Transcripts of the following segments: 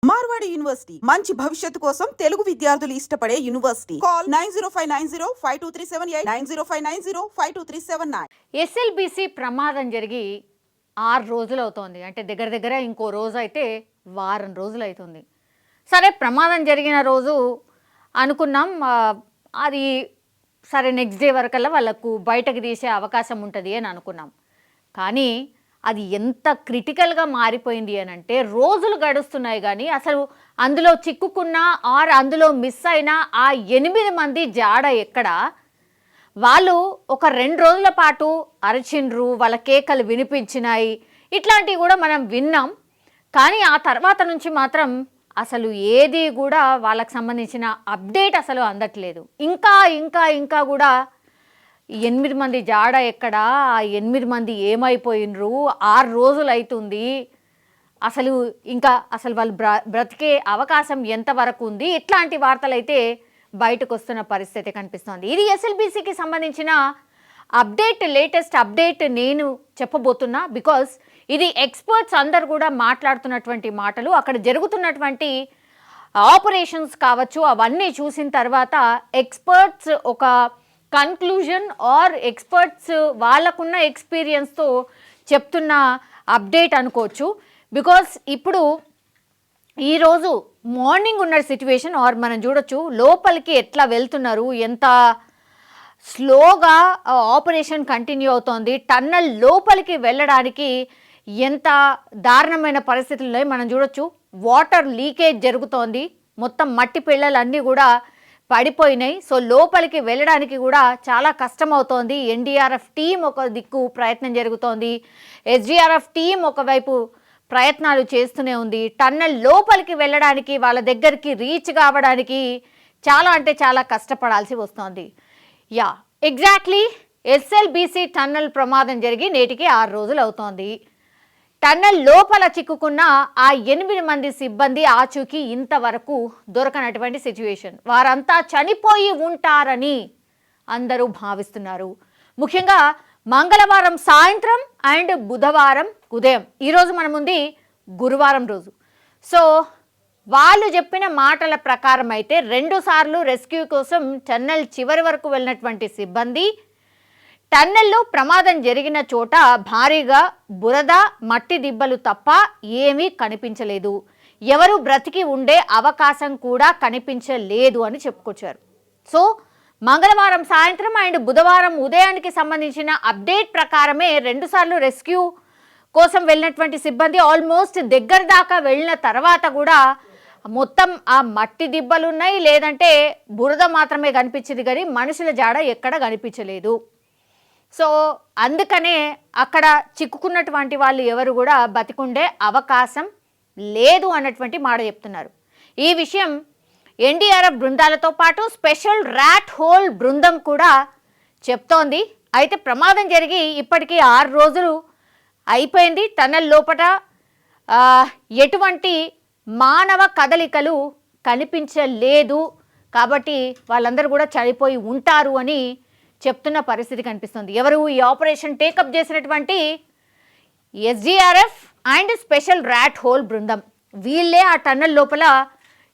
Marwadi university మంచి భవిష్యత్తు కోసం తెలుగు విద్యార్థులు ఇష్టపడే యూనివర్సిటీ. కాల్ 9059052378 9059052379. ఎస్ఎల్బిసి ప్రమాదం జరిగి 6 రోజులు అవుతోంది. అంటే దగ్గర ఇంకో రోజు అయితే వారం రోజులు అవుతుంది. సరే, ప్రమాదం జరిగిన రోజు అనుకున్నాం అది సరే నెక్స్ట్ డే వరకల్లా వాళ్ళకు బయటకు తీసే అవకాశం ఉంటుంది అని అనుకున్నాం. కానీ అది ఎంత క్రిటికల్గా మారిపోయింది అని అంటే రోజులు గడుస్తున్నాయి కానీ అసలు అందులో చిక్కుకున్న ఆర్ అందులో మిస్ అయిన ఆ 8 మంది జాడ ఎక్కడ? వాళ్ళు ఒక 2 రోజుల పాటు అరచిండ్రు, వాళ్ళ కేకలు వినిపించినాయి, ఇట్లాంటివి కూడా మనం విన్నాం. కానీ ఆ తర్వాత నుంచి మాత్రం అసలు ఏది కూడా వాళ్ళకి సంబంధించిన అప్డేట్ అసలు అందట్లేదు. ఇంకా కూడా 8 మంది జాడ ఎక్కడా, 8 మంది ఏమైపోయినరు, 6 రోజులు అవుతుంది, అసలు వాళ్ళు బ్రతికే అవకాశం ఎంతవరకు ఉంది, ఇట్లాంటి వార్తలు అయితే బయటకు వస్తున్న పరిస్థితి కనిపిస్తోంది. ఇది ఎస్ఎల్బిసికి సంబంధించిన అప్డేట్, లేటెస్ట్ అప్డేట్ నేను చెప్పబోతున్నా. బికాస్ ఇది ఎక్స్పర్ట్స్ అందరు కూడా మాట్లాడుతున్నటువంటి మాటలు. అక్కడ జరుగుతున్నటువంటి ఆపరేషన్స్ కావచ్చు, అవన్నీ చూసిన తర్వాత ఎక్స్పర్ట్స్ ఒక కన్క్లూజన్ ఆర్ ఎక్స్పర్ట్స్ వాళ్ళకున్న ఎక్స్పీరియన్స్తో చెప్తున్న అప్డేట్ అనుకోవచ్చు. బికాస్ ఇప్పుడు ఈరోజు మార్నింగ్ ఉన్న సిచ్యువేషన్ ఆర్ మనం చూడొచ్చు లోపలికి ఎట్లా వెళ్తున్నారు, ఎంత స్లోగా ఆపరేషన్ కంటిన్యూ అవుతోంది, టన్నల్ లోపలికి వెళ్ళడానికి ఎంత దారుణమైన పరిస్థితుల్లో మనం చూడొచ్చు. వాటర్ లీకేజ్ జరుగుతోంది, మొత్తం మట్టి పిల్లలన్నీ కూడా పడిపోయినాయి. సో లోపలికి వెళ్ళడానికి కూడా చాలా కష్టం అవుతోంది. ఎన్డీఆర్ఎఫ్ టీం ఒక దిక్కు ప్రయత్నం జరుగుతోంది, ఎస్డీఆర్ఎఫ్ టీం ఒకవైపు ప్రయత్నాలు చేస్తూనే ఉంది. టన్నల్ లోపలికి వెళ్ళడానికి, వాళ్ళ దగ్గరికి రీచ్ కావడానికి చాలా కష్టపడాల్సి వస్తోంది. ఎగ్జాక్ట్లీ ఎస్ఎల్బిసి టన్నల్ ప్రమాదం జరిగి నేటికి 6 రోజులు అవుతోంది. టన్నల్ లోపల చిక్కుకున్న ఆ 8 మంది సిబ్బంది ఆచూకీ ఇంతవరకు దొరకనటువంటి సిచ్యువేషన్. వారంతా చనిపోయి ఉంటారని అందరూ భావిస్తున్నారు. ముఖ్యంగా మంగళవారం సాయంత్రం అండ్ బుధవారం ఉదయం, ఈరోజు మన ముందు గురువారం రోజు. సో వాళ్ళు చెప్పిన మాటల ప్రకారం అయితే 2 సార్లు రెస్క్యూ కోసం టన్నల్ చివరి వరకు వెళ్ళినటువంటి సిబ్బంది టన్నెల్లో ప్రమాదం జరిగిన చోట భారీగా బురద, మట్టి దిబ్బలు తప్ప ఏమీ కనిపించలేదు, ఎవరు బ్రతికి ఉండే అవకాశం కూడా కనిపించలేదు అని చెప్పుకొచ్చారు. సో మంగళవారం సాయంత్రం అండ్ బుధవారం ఉదయానికి సంబంధించిన అప్డేట్ ప్రకారమే 2 సార్లు రెస్క్యూ కోసం వెళ్ళినటువంటి సిబ్బంది ఆల్మోస్ట్ దగ్గర దాకా వెళ్ళిన తర్వాత కూడా మొత్తం ఆ మట్టి దిబ్బలు ఉన్నాయి, లేదంటే బురద మాత్రమే కనిపించింది కానీ మనుషుల జాడ ఎక్కడ కనిపించలేదు. సో అందుకనే అక్కడ చిక్కుకున్నటువంటి వాళ్ళు ఎవరు కూడా బతికుండే అవకాశం లేదు అన్నటువంటి మాట చెప్తున్నారు. ఈ విషయం ఎన్డీఆర్ఎఫ్ బృందాలతో పాటు స్పెషల్ ర్యాట్ హోల్ బృందం కూడా చెప్తోంది. అయితే ప్రమాదం జరిగి ఇప్పటికీ 6 రోజులు అయిపోయింది. టన్నల్ లోపల ఎటువంటి మానవ కదలికలు కనిపించలేదు, కాబట్టి వాళ్ళందరూ కూడా చనిపోయి ఉంటారు అని చెప్తున్న పరిస్థితి కనిపిస్తుంది. ఎవరు ఈ ఆపరేషన్ టేకప్ చేసినటువంటి SDRF and special rat whole బృందం, వీళ్ళే ఆ టన్నల్ లోపల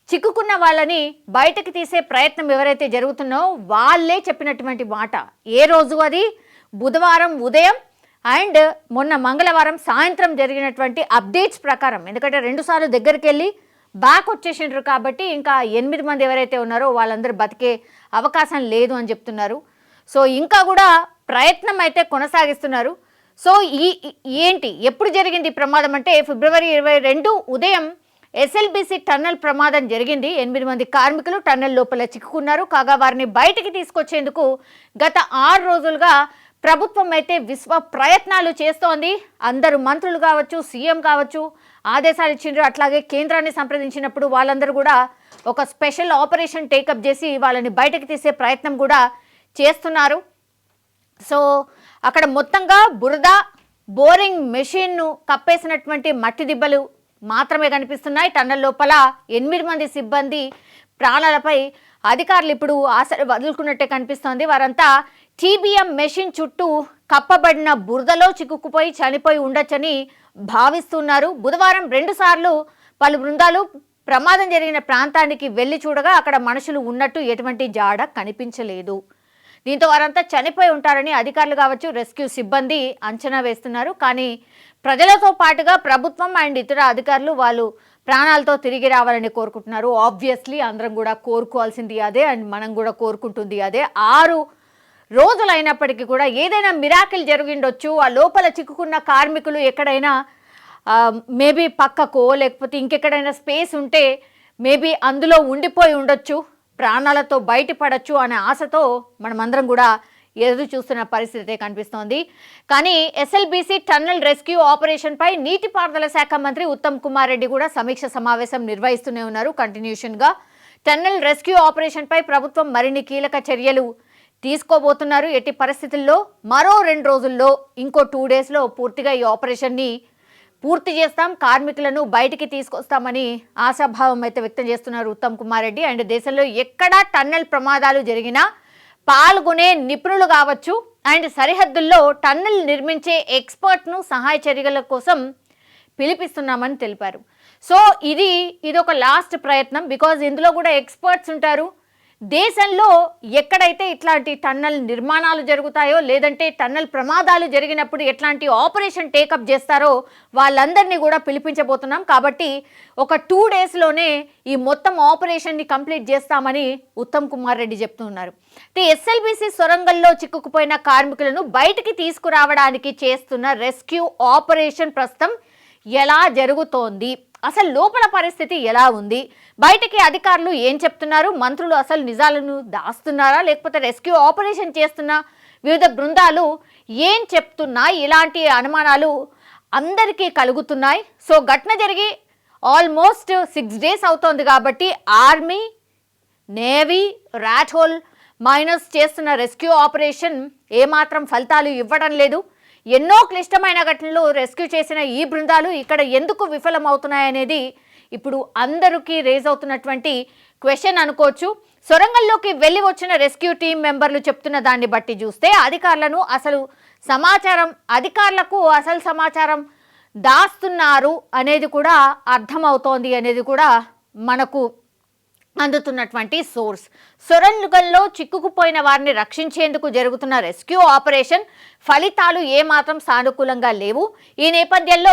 చిక్కుకున్న వాళ్ళని బయటకు తీసే ప్రయత్నం ఎవరైతే జరుగుతుందో వాళ్ళే చెప్పినటువంటి మాట. ఏ రోజు అది? బుధవారం ఉదయం అండ్ మొన్న మంగళవారం సాయంత్రం జరిగినటువంటి అప్డేట్స్ ప్రకారం. ఎందుకంటే 2 సార్లు దగ్గరికి వెళ్ళి బ్యాక్ వచ్చేసిండ్రు కాబట్టి ఇంకా 8 మంది ఎవరైతే ఉన్నారో వాళ్ళందరూ బతికే అవకాశం లేదు అని చెప్తున్నారు. సో ఇంకా కూడా ప్రయత్నం అయితే కొనసాగిస్తున్నారు. సో ఎప్పుడు జరిగింది ప్రమాదం అంటే ఫిబ్రవరి 22 ఉదయం ఎస్ఎల్బిసి టన్నల్ ప్రమాదం జరిగింది. 8 మంది కార్మికులు టన్నల్ లోపల చిక్కుకున్నారు. కాగా వారిని బయటికి తీసుకొచ్చేందుకు గత 6 రోజులుగా ప్రభుత్వం అయితే విశ్వ ప్రయత్నాలు చేస్తోంది. అందరూ మంత్రులు కావచ్చు, సీఎం కావచ్చు ఆదేశాలు ఇచ్చిండ్రు. అట్లాగే కేంద్రాన్ని సంప్రదించినప్పుడు వాళ్ళందరూ కూడా ఒక స్పెషల్ ఆపరేషన్ టేకప్ చేసి వాళ్ళని బయటకు తీసే ప్రయత్నం కూడా చేస్తున్నారు. సో అక్కడ మొత్తంగా బురద, బోరింగ్ మెషిన్ను కప్పేసినటువంటి మట్టి దిబ్బలు మాత్రమే కనిపిస్తున్నాయి. టన్నల్ లోపల 8 మంది సిబ్బంది ప్రాణాలపై అధికారులు ఇప్పుడు ఆశలు వదులుకున్నట్టే కనిపిస్తోంది. వారంతా టీబీఎం మెషిన్ చుట్టూ కప్పబడిన బురదలో చిక్కుకుపోయి చనిపోయి ఉండొచ్చని భావిస్తున్నారు. బుధవారం 2 సార్లు పలు బృందాలు ప్రమాదం జరిగిన ప్రాంతానికి వెళ్ళి చూడగా అక్కడ మనుషులు ఉన్నట్టు ఎటువంటి జాడ కనిపించలేదు. దీంతో వారంతా చనిపోయి ఉంటారని అధికారులు కావచ్చు, రెస్క్యూ సిబ్బంది అంచనా వేస్తున్నారు. కానీ ప్రజలతో పాటుగా ప్రభుత్వం అండ్ ఇతర అధికారులు వాళ్ళు ప్రాణాలతో తిరిగి రావాలని కోరుకుంటున్నారు. ఆబ్వియస్లీ అందరం కూడా కోరుకోవాల్సింది అదే, అండ్ మనం కూడా కోరుకుంటుంది అదే. 6 రోజులైనప్పటికీ కూడా ఏదైనా మిరాకిల్ జరిగిండొచ్చు. ఆ లోపల చిక్కుకున్న కార్మికులు ఎక్కడైనా మేబీ పక్కకో లేకపోతే ఇంకెక్కడైనా స్పేస్ ఉంటే మేబీ అందులో ఉండిపోయి ఉండొచ్చు, ప్రాణాలతో బయటపడచ్చు అనే ఆశతో మనమందరం కూడా ఎదురు చూస్తున్న పరిస్థితి కనిపిస్తోంది. కానీ ఎస్ఎల్బీసీ టన్నల్ రెస్క్యూ ఆపరేషన్పై నీటిపారుదల శాఖ మంత్రి ఉత్తమ్ కుమార్ రెడ్డి కూడా సమీక్ష సమావేశం నిర్వహిస్తూనే ఉన్నారు. కంటిన్యూషన్గా టన్నల్ రెస్క్యూ ఆపరేషన్పై ప్రభుత్వం మరిన్ని కీలక చర్యలు తీసుకోబోతున్నారు. ఎట్టి పరిస్థితుల్లో మరో 2 రోజుల్లో ఇంకో 2 డేస్లో పూర్తిగా ఈ ఆపరేషన్ని పూర్తి చేస్తాం, కార్మికులను బయటికి తీసుకొస్తామని ఆశాభావం అయితే వ్యక్తం చేస్తున్నారు ఉత్తమ్ కుమార్ రెడ్డి. అండ్ దేశంలో ఎక్కడా టన్నెల్ ప్రమాదాలు జరిగినా పాల్గొనే నిపుణులు కావచ్చు అండ్ సరిహద్దుల్లో టన్నెల్ నిర్మించే ఎక్స్పర్ట్ను సహాయ చర్యల కోసం పిలిపిస్తున్నామని తెలిపారు. సో ఇది ఒక లాస్ట్ ప్రయత్నం, బికాజ్ ఇందులో కూడా ఎక్స్పర్ట్స్ ఉంటారు. దేశంలో ఎక్కడైతే ఇట్లాంటి టన్నల్ నిర్మాణాలు జరుగుతాయో లేదంటే టన్నల్ ప్రమాదాలు జరిగినప్పుడు ఎట్లాంటి ఆపరేషన్ టేకప్ చేస్తారో వాళ్ళందరినీ కూడా పిలిపించబోతున్నాం. కాబట్టి ఒక 2 డేస్లోనే ఈ మొత్తం ఆపరేషన్ని కంప్లీట్ చేస్తామని ఉత్తమ్ కుమార్ రెడ్డి చెప్తున్నారు. ఎస్ఎల్బీసీ సొరంగంలో చిక్కుకుపోయిన కార్మికులను బయటికి తీసుకురావడానికి చేస్తున్న రెస్క్యూ ఆపరేషన్ ప్రస్తుతం ఎలా జరుగుతోంది, అసలు లోపల పరిస్థితి ఎలా ఉంది, బయటికి అధికారులు ఏం చెప్తున్నారు, మంత్రులు అసలు నిజాలను దాస్తున్నారా, లేకపోతే రెస్క్యూ ఆపరేషన్ చేస్తున్న వివిధ బృందాలు ఏం చెప్తున్నాయి, ఇలాంటి అనుమానాలు అందరికీ కలుగుతున్నాయి. సో ఘటన జరిగి ఆల్మోస్ట్ 6 డేస్ అవుతోంది కాబట్టి army, navy, rat whole minus చేస్తున్న రెస్క్యూ ఆపరేషన్ ఏమాత్రం ఫలితాలు ఇవ్వడం లేదు. ఎన్నో క్లిష్టమైన ఘటనలు రెస్క్యూ చేసిన ఈ బృందాలు ఇక్కడ ఎందుకు విఫలమవుతున్నాయనేది ఇప్పుడు అందరికీ రేజ్ అవుతున్నటువంటి క్వశ్చన్ అనుకోవచ్చు. సొరంగంలోకి వెళ్ళి వచ్చిన రెస్క్యూ టీం మెంబర్లు చెప్తున్న దాన్ని బట్టి చూస్తే అధికారులకు అసలు సమాచారం దాస్తున్నారు అనేది కూడా అర్థమవుతోంది అనేది కూడా మనకు అందుతున్నటువంటి సోర్స్. సొరంగంలో చిక్కుకుపోయిన వారిని రక్షించేందుకు జరుగుతున్న రెస్క్యూ ఆపరేషన్ ఫలితాలు ఏమాత్రం సానుకూలంగా లేవు. ఈ నేపథ్యంలో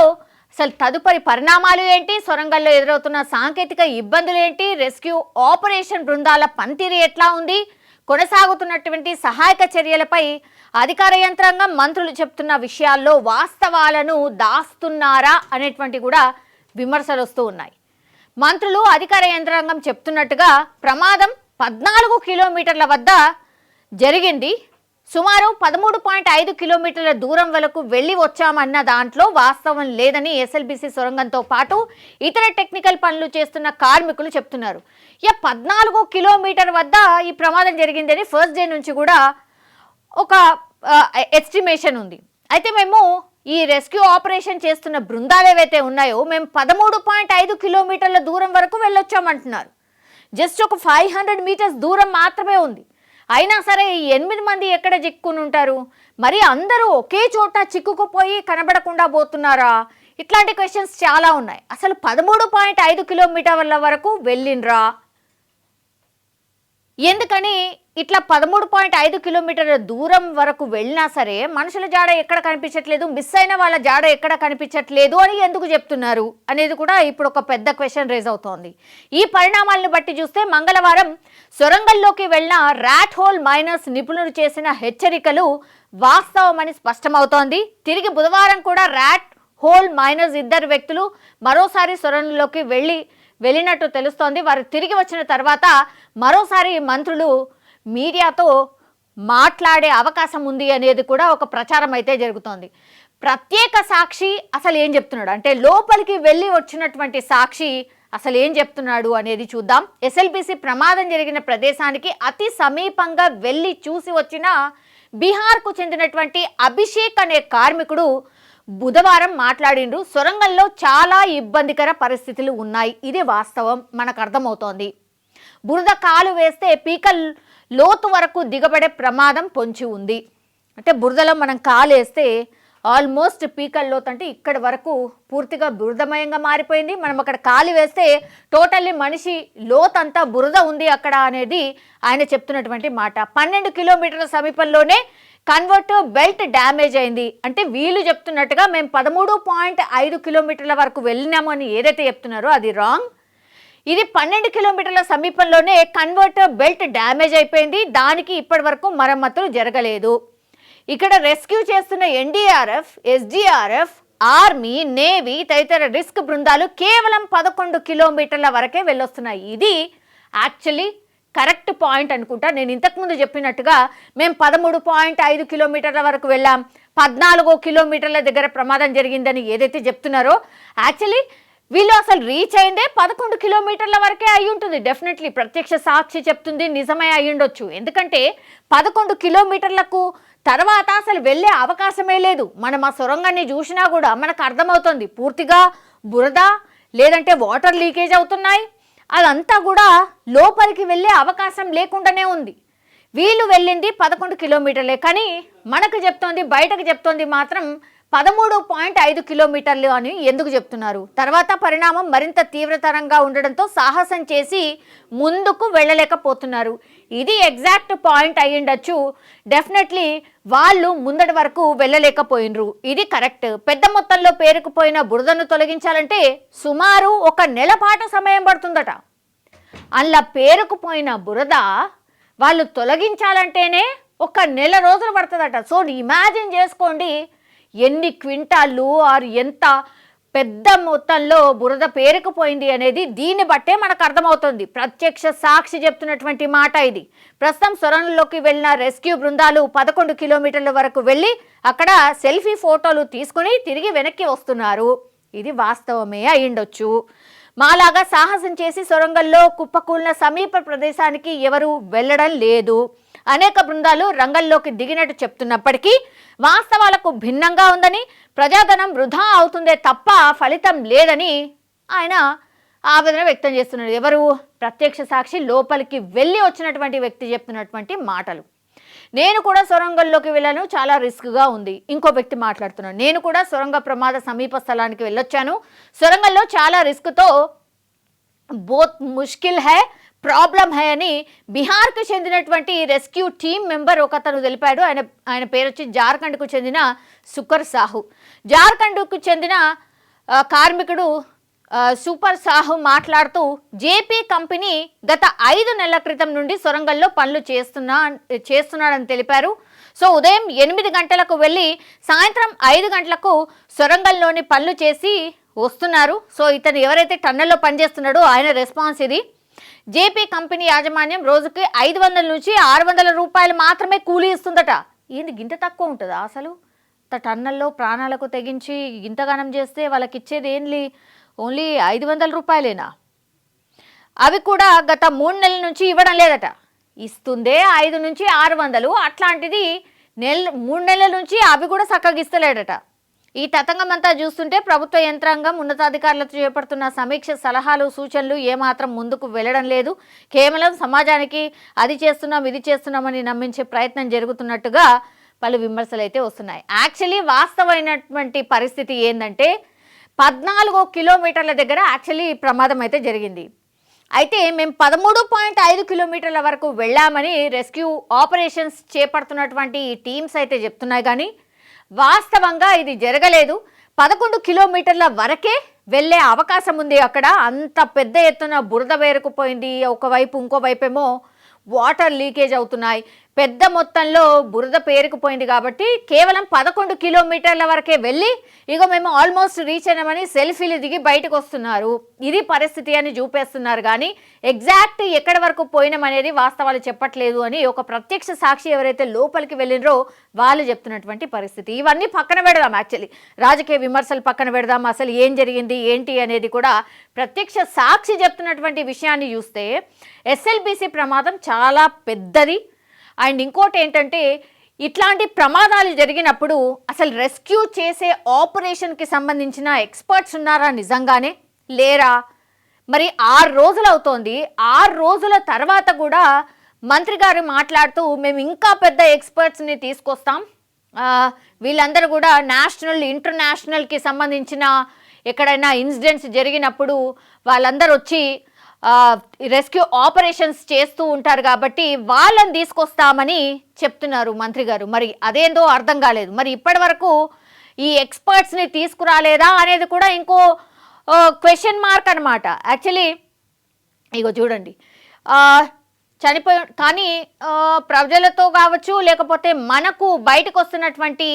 అసలు తదుపరి పరిణామాలు ఏంటి, సొరంగంలో ఎదురవుతున్న సాంకేతిక ఇబ్బందులు ఏంటి, రెస్క్యూ ఆపరేషన్ బృందాల పనితీరు ఎట్లా ఉంది, కొనసాగుతున్నటువంటి సహాయక చర్యలపై అధికార యంత్రాంగం, మంత్రులు చెప్తున్న విషయాల్లో వాస్తవాలను దాస్తున్నారా అనేటువంటి కూడా విమర్శలు వస్తూ ఉన్నాయి. మంత్రులు, అధికార యంత్రాంగం చెప్తున్నట్టుగా ప్రమాదం 14 కిలోమీటర్ల వద్ద జరిగింది, సుమారు 13.5 కిలోమీటర్ల దూరం వరకు వెళ్ళి వచ్చామన్న దాంట్లో వాస్తవం లేదని ఎస్ఎల్బీసీ సొరంగంతో పాటు ఇతర టెక్నికల్ పనులు చేస్తున్న కార్మికులు చెప్తున్నారు. 14 కిలోమీటర్ వద్ద ఈ ప్రమాదం జరిగిందని ఫస్ట్ డే నుంచి కూడా ఒక ఎస్టిమేషన్ ఉంది. అయితే మేము ఈ రెస్క్యూ ఆపరేషన్ చేస్తున్న బృందాలు ఏవైతే ఉన్నాయో మేము 13.5 కిలోమీటర్ల దూరం వరకు వెళ్ళొచ్చామంటున్నారు. జస్ట్ ఒక 500 మీటర్స్ దూరం మాత్రమే ఉంది. అయినా సరే ఈ 8 మంది ఎక్కడ చిక్కుకుని ఉంటారు, మరి అందరూ ఒకే చోట చిక్కుకుపోయి కనబడకుండా పోతున్నారా, ఇట్లాంటి క్వశ్చన్స్ చాలా ఉన్నాయి. అసలు 13.5 కిలోమీటర్ల వరకు వెళ్ళిండ్రా, ఎందుకని ఇట్లా 13.5 కిలోమీటర్ల దూరం వరకు వెళ్ళినా సరే మనుషుల జాడ ఎక్కడ కనిపించట్లేదు, మిస్ అయిన వాళ్ళ జాడ ఎక్కడ కనిపించట్లేదు అని ఎందుకు చెప్తున్నారు అనేది కూడా ఇప్పుడు ఒక పెద్ద క్వశ్చన్ రేజ్ అవుతోంది. ఈ పరిణామాలను బట్టి చూస్తే మంగళవారం సొరంగంలోకి వెళ్ళిన ర్యాట్ హోల్ మైనర్స్ నిపుణులు చేసిన హెచ్చరికలు వాస్తవమని స్పష్టమవుతోంది. తిరిగి బుధవారం కూడా ర్యాట్ హోల్ మైనర్స్ 2 వ్యక్తులు మరోసారి సొరంగంలోకి వెళ్ళినట్టు తెలుస్తోంది. వారు తిరిగి వచ్చిన తర్వాత మరోసారి మంత్రులు మీడియాతో మాట్లాడే అవకాశం ఉంది అనేది కూడా ఒక ప్రచారం అయితే జరుగుతోంది. ప్రత్యేక సాక్షి అసలు ఏం చెప్తున్నాడు అంటే లోపలికి వెళ్ళి వచ్చినటువంటి సాక్షి అసలు ఏం చెప్తున్నాడు అనేది చూద్దాం. ఎస్ఎల్బీసీ ప్రమాదం జరిగిన ప్రదేశానికి అతి సమీపంగా వెళ్ళి చూసి వచ్చిన బీహార్కు చెందినటువంటి అభిషేక్ అనే కార్మికుడు బుధవారం మాట్లాడిండ్రు. సొరంగంలో చాలా ఇబ్బందికర పరిస్థితులు ఉన్నాయి, ఇది వాస్తవం మనకు అర్థమవుతోంది. బురద కాలు వేస్తే పీకల్ లోతు వరకు దిగబడే ప్రమాదం పొంచి ఉంది. అంటే బురదలో మనం కాలు వేస్తే ఆల్మోస్ట్ పీకల్ లోతు అంటే ఇక్కడి వరకు పూర్తిగా బురదమయంగా మారిపోయింది. మనం అక్కడ కాలు వేస్తే టోటల్లీ మనిషి లోతంతా బురద ఉంది అక్కడ అనేది ఆయన చెప్తున్నటువంటి మాట. 12 కిలోమీటర్ల సమీపంలోనే కన్వర్టర్ బెల్ట్ డ్యామేజ్ అయింది. అంటే వీళ్ళు చెప్తున్నట్టుగా మేము 13.5 కిలోమీటర్ల వరకు వెళ్ళినాము అని ఏదైతే చెప్తున్నారో అది రాంగ్. ఇది 12 కిలోమీటర్ల సమీపంలోనే కన్వర్టర్ బెల్ట్ డ్యామేజ్ అయిపోయింది. దానికి ఇప్పటి వరకు మరమ్మతులు జరగలేదు. ఇక్కడ రెస్క్యూ చేస్తున్న ఎన్డీఆర్ఎఫ్, ఎస్డీఆర్ఎఫ్, ఆర్మీ, నేవీ తదితర రిస్క్ బృందాలు కేవలం 11 కిలోమీటర్ల వరకే వెళ్ళొస్తున్నాయి. ఇది యాక్చువల్లీ కరెక్ట్ పాయింట్ అనుకుంటా. నేను ఇంతకుముందు చెప్పినట్టుగా మేము 13.5 కిలోమీటర్ల వరకు వెళ్ళాం, 14 కిలోమీటర్ల దగ్గర ప్రమాదం జరిగిందని ఏదైతే చెప్తున్నారో యాక్చువల్లీ వీళ్ళు అసలు రీచ్ అయిందే 11 కిలోమీటర్ల వరకే అయి ఉంటుంది. డెఫినెట్లీ ప్రత్యక్ష సాక్షి చెప్తుంది నిజమే అయి ఉండొచ్చు. ఎందుకంటే 11 కిలోమీటర్లకు తర్వాత అసలు వెళ్ళే అవకాశమే లేదు. మనం ఆ సొరంగాన్ని చూసినా కూడా మనకు అర్థమవుతుంది పూర్తిగా బురద లేదంటే వాటర్ లీకేజ్ అవుతున్నాయి. అదంతా కూడా లోపలికి వెళ్ళే అవకాశం లేకుండానే ఉంది. వీళ్ళు వెళ్ళింది 11 కిలోమీటర్లే, కానీ మనకు చెప్తోంది, బయటకు చెప్తోంది మాత్రం 13.5 కిలోమీటర్లు అని ఎందుకు చెప్తున్నారు? తర్వాత పరిణామం మరింత తీవ్రతరంగా ఉండడంతో సాహసం చేసి ముందుకు వెళ్ళలేకపోతున్నారు. ఇది ఎగ్జాక్ట్ పాయింట్ అయ్యిండొచ్చు. డెఫినెట్లీ వాళ్ళు ముందటి వరకు వెళ్ళలేకపోయినరు. ఇది కరెక్ట్. పెద్ద మొత్తంలో పేరుకుపోయిన బురదను తొలగించాలంటే సుమారు 1 నెల పాటు సమయం పడుతుందట. అలా పేరుకుపోయిన బురద వాళ్ళు తొలగించాలంటేనే 1 నెల రోజులు పడుతుందట. సో ఇమాజిన్ చేసుకోండి ఎన్ని క్వింటాళ్ళు ఆర్ ఎంత పెద్ద మొత్తంలో బురద పేరుకుపోయింది అనేది దీన్ని బట్టే మనకు అర్థమవుతుంది. ప్రత్యక్ష సాక్షి చెప్తున్నటువంటి మాట ఇది. ప్రస్తుతం సొరంగంలోకి వెళ్ళిన రెస్క్యూ బృందాలు 11 కిలోమీటర్ల వరకు వెళ్ళి అక్కడ సెల్ఫీ ఫోటోలు తీసుకుని తిరిగి వెనక్కి వస్తున్నారు. ఇది వాస్తవమే అయ్యుండొచ్చు. మాలాగా సాహసం చేసి సొరంగంలో కుప్పకూలిన సమీప ప్రదేశానికి ఎవరు వెళ్ళడం లేదు. అనేక బృందాలు రంగంలోకి దిగినట్టు చెప్తున్నప్పటికీ వాస్తవాలకు భిన్నంగా ఉందని, ప్రజాధనం వృధా అవుతుందే తప్ప ఫలితం లేదని ఆయన ఆవేదన వ్యక్తం చేస్తున్నారు. ఎవరు? ప్రత్యక్ష సాక్షి లోపలికి వెళ్ళి వచ్చినటువంటి వ్యక్తి చెప్తున్నటువంటి మాటలు. నేను కూడా సొరంగంలోకి వెళ్ళాను, చాలా రిస్క్గా ఉంది. ఇంకో వ్యక్తి మాట్లాడుతున్నాను, నేను కూడా సొరంగ ప్రమాద సమీప స్థలానికి వెళ్ళొచ్చాను, సొరంగంలో చాలా రిస్క్తో బోత్ ముష్కిల్ హై, ప్రాబ్లం హై అని బీహార్కు చెందినటువంటి రెస్క్యూ టీమ్ మెంబర్ ఒకతను తెలిపాడు. ఆయన పేరు వచ్చి జార్ఖండ్కు చెందిన సుకర్ సాహు. జార్ఖండ్కు చెందిన కార్మికుడు సూపర్ సాహు మాట్లాడుతూ జేపీ కంపెనీ గత 5 నెలల క్రితం నుండి సొరంగంలో పనులు చేస్తున్నాడని తెలిపారు. సో ఉదయం 8 గంటలకు వెళ్ళి సాయంత్రం 5 గంటలకు సొరంగంలోని పనులు చేసి వస్తున్నారు. సో ఇతను ఎవరైతే టన్నెల్లో పనిచేస్తున్నాడో ఆయన రెస్పాన్స్ ఇది. జేపీ కంపెనీ యాజమాన్యం రోజుకి 500 నుంచి 600 రూపాయలు మాత్రమే కూలీ ఇస్తుందట. ఏంది గింత తక్కువ ఉంటుందా అసలు? టన్నెల్లో ప్రాణాలకు తెగించి ఇంతగానం చేస్తే వాళ్ళకి ఇచ్చేది ఏంటి? ఓన్లీ 500 రూపాయలేనా? అవి కూడా గత 3 నెలల నుంచి ఇవ్వడం లేదట. ఇస్తుందే 5 నుంచి 600. అట్లాంటిది 3 నెలల నుంచి అవి కూడా చక్కగా ఇస్తలేడట. ఈ తతంగం అంతా చూస్తుంటే ప్రభుత్వ యంత్రాంగం ఉన్నతాధికారులతో చేపడుతున్న సమీక్ష సలహాలు సూచనలు ఏమాత్రం ముందుకు వెళ్ళడం లేదు. కేవలం సమాజానికి అది చేస్తున్నాం ఇది చేస్తున్నామని నమ్మించే ప్రయత్నం జరుగుతున్నట్టుగా పలు విమర్శలు అయితే వస్తున్నాయి. యాక్చువల్లీ వాస్తవమైనటువంటి పరిస్థితి ఏంటంటే 14 కిలోమీటర్ల దగ్గర యాక్చువల్లీ ప్రమాదం అయితే జరిగింది. అయితే మేము 13.5 కిలోమీటర్ల వరకు వెళ్ళామని రెస్క్యూ ఆపరేషన్స్ చేపడుతున్నటువంటి టీమ్స్ అయితే చెప్తున్నాయి, కానీ వాస్తవంగా ఇది జరగలేదు. 11 కిలోమీటర్ల వరకే వెళ్ళే అవకాశం ఉంది. అక్కడ అంత పెద్ద ఎత్తున బురద వేరుకుపోయింది. ఒకవైపు ఇంకోవైపు ఏమో వాటర్ లీకేజ్ అవుతున్నాయి. పెద్ద మొత్తంలో బురద పేరుకుపోయింది కాబట్టి కేవలం 11 కిలోమీటర్ల వరకే వెళ్ళి ఇక మేము ఆల్మోస్ట్ రీచ్ అయినామని సెల్ఫీలు దిగి బయటకు వస్తున్నారు. ఇది పరిస్థితి అని చూపేస్తున్నారు, కానీ ఎగ్జాక్ట్ ఎక్కడి వరకు పోయినామనేది వాస్తవాలు చెప్పట్లేదు అని ఒక ప్రత్యక్ష సాక్షి ఎవరైతే లోపలికి వెళ్ళినరో వాళ్ళు చెప్తున్నటువంటి పరిస్థితి. ఇవన్నీ పక్కన పెడదాం, యాక్చువల్లీ రాజకీయ విమర్శలు పక్కన పెడదాం. అసలు ఏం జరిగింది ఏంటి అనేది కూడా ప్రత్యక్ష సాక్షి చెప్తున్నటువంటి విషయాన్ని చూస్తే ఎస్ఎల్బీసీ ప్రమాదం చాలా పెద్దది. అండ్ ఇంకోటి ఏంటంటే ఇట్లాంటి ప్రమాదాలు జరిగినప్పుడు అసలు రెస్క్యూ చేసే ఆపరేషన్కి సంబంధించిన ఎక్స్పర్ట్స్ ఉన్నారా నిజంగానే లేరా? మరి 6 రోజులు అవుతోంది. 6 రోజుల తర్వాత కూడా మంత్రి గారు మాట్లాడుతూ మేము ఇంకా పెద్ద ఎక్స్పర్ట్స్ని తీసుకొస్తాం, ఆ, వీళ్ళందరూ కూడా నేషనల్ ఇంటర్నేషనల్కి సంబంధించిన ఎక్కడైనా ఇన్సిడెంట్స్ జరిగినప్పుడు వాళ్ళందరూ వచ్చి రెస్క్యూ ఆపరేషన్స్ చేస్తూ ఉంటారు కాబట్టి వాళ్ళని తీసుకొస్తామని చెప్తున్నారు మంత్రి గారు. మరి అదేందో అర్థం కాలేదు. మరి ఇప్పటి వరకు ఈ ఎక్స్పర్ట్స్ని తీసుకురాలేదా అనేది కూడా ఇంకో క్వశ్చన్ మార్క్ అనమాట. యాక్చువల్లీ ఇగో చూడండి, చనిపోయి కానీ ప్రజలతో కావచ్చు లేకపోతే మనకు బయటకు వస్తున్నటువంటి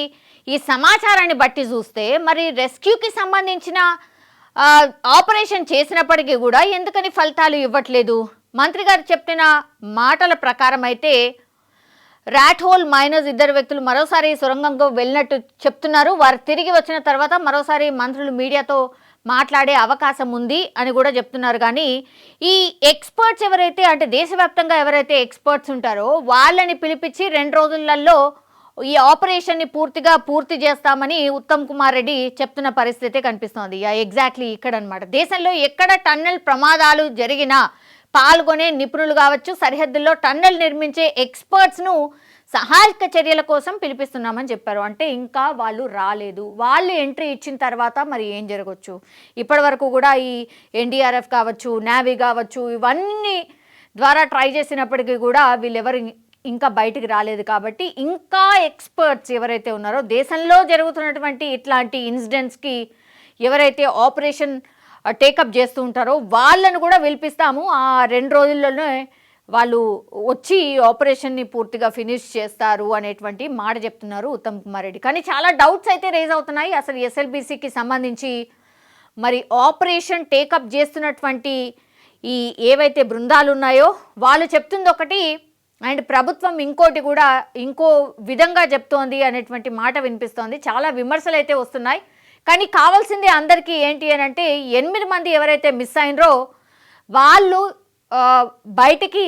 ఈ సమాచారాన్ని బట్టి చూస్తే మరి రెస్క్యూకి సంబంధించిన ఆపరేషన్ చేసినప్పటికీ కూడా ఎందుకని ఫలితాలు ఇవ్వట్లేదు? మంత్రి గారు చెప్పిన మాటల ప్రకారం అయితే ర్యాట్ హోల్ మైనస్ 2 వ్యక్తులు మరోసారి సొరంగంలో వెళ్ళినట్టు చెప్తున్నారు. వారు తిరిగి వచ్చిన తర్వాత మరోసారి మంత్రులు మీడియాతో మాట్లాడే అవకాశం ఉంది అని కూడా చెప్తున్నారు. కానీ ఈ ఎక్స్పర్ట్స్ ఎవరైతే అంటే దేశవ్యాప్తంగా ఎవరైతే ఎక్స్పర్ట్స్ ఉంటారో వాళ్ళని పిలిపించి 2 రోజులలో ఈ ఆపరేషన్ని పూర్తి చేస్తామని ఉత్తమ్ కుమార్ రెడ్డి చెప్తున్న పరిస్థితి కనిపిస్తోంది. ఎగ్జాక్ట్లీ ఇక్కడ అనమాట. దేశంలో ఎక్కడ టన్నెల్ ప్రమాదాలు జరిగినా పాల్గొనే నిపుణులు కావచ్చు, సరిహద్దుల్లో టన్నెల్ నిర్మించే ఎక్స్పర్ట్స్ను సహాయక చర్యల కోసం పిలిపిస్తున్నామని చెప్పారు. అంటే ఇంకా వాళ్ళు రాలేదు. వాళ్ళు ఎంట్రీ ఇచ్చిన తర్వాత మరి ఏం జరగవచ్చు? ఇప్పటి వరకు కూడా ఈ ఎన్డీఆర్ఎఫ్ కావచ్చు, నేవీ కావచ్చు, ఇవన్నీ ద్వారా ట్రై చేసినప్పటికీ కూడా వీళ్ళెవరు ఇంకా బయటికి రాలేదు. కాబట్టి ఇంకా ఎక్స్పర్ట్స్ ఎవరైతే ఉన్నారో దేశంలో జరుగుతున్నటువంటి ఇట్లాంటి ఇన్సిడెంట్స్కి ఎవరైతే ఆపరేషన్ టేకప్ చేస్తూ ఉంటారో వాళ్ళను కూడా పిలిపిస్తాము. ఆ 2 రోజుల్లోనే వాళ్ళు వచ్చి ఈ ఆపరేషన్ని పూర్తిగా ఫినిష్ చేస్తారు అనేటువంటి మాట చెప్తున్నారు ఉత్తమ్ కుమార్ రెడ్డి. కానీ చాలా డౌట్స్ అయితే రేజ్ అవుతున్నాయి. అసలు ఎస్ఎల్బీసీకి సంబంధించి మరి ఆపరేషన్ టేకప్ చేస్తున్నటువంటి ఈ ఏవైతే బృందాలు ఉన్నాయో వాళ్ళు చెప్తుంది ఒకటి అండ్ ప్రభుత్వం ఇంకో విధంగా చెప్తోంది అనేటువంటి మాట వినిపిస్తోంది. చాలా విమర్శలు అయితే వస్తున్నాయి. కానీ కావాల్సింది అందరికీ ఏంటి అని అంటే 8 మంది ఎవరైతే మిస్ అయినరో వాళ్ళు బయటికి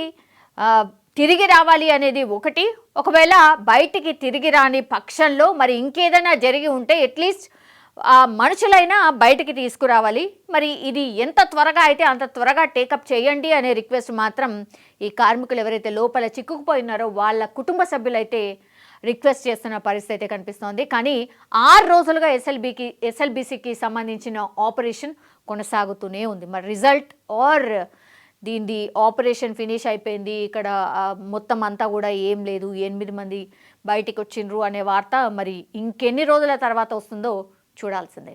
తిరిగి రావాలి అనేది ఒకటి. ఒకవేళ బయటికి తిరిగి రాని పక్షంలో మరి ఇంకేదైనా జరిగి ఉంటే అట్లీస్ట్ మనుషులైనా బయటికి తీసుకురావాలి. మరి ఇది ఎంత త్వరగా అయితే అంత త్వరగా టేకప్ చేయండి అనే రిక్వెస్ట్ మాత్రం ఈ కార్మికులు ఎవరైతే లోపల చిక్కుకుపోయినారో వాళ్ళ కుటుంబ సభ్యులైతే రిక్వెస్ట్ చేస్తున్న పరిస్థితి కనిపిస్తోంది. కానీ 6 రోజులుగా ఎస్ఎల్బీసీకి సంబంధించిన ఆపరేషన్ కొనసాగుతూనే ఉంది. మరి రిజల్ట్ ఆర్ దీని ఆపరేషన్ ఫినిష్ అయిపోయింది, ఇక్కడ మొత్తం అంతా కూడా ఏం లేదు, 8 మంది బయటికి వచ్చిండ్రు అనే వార్త మరి ఇంకెన్ని రోజుల తర్వాత వస్తుందో చూడాల్సిందే.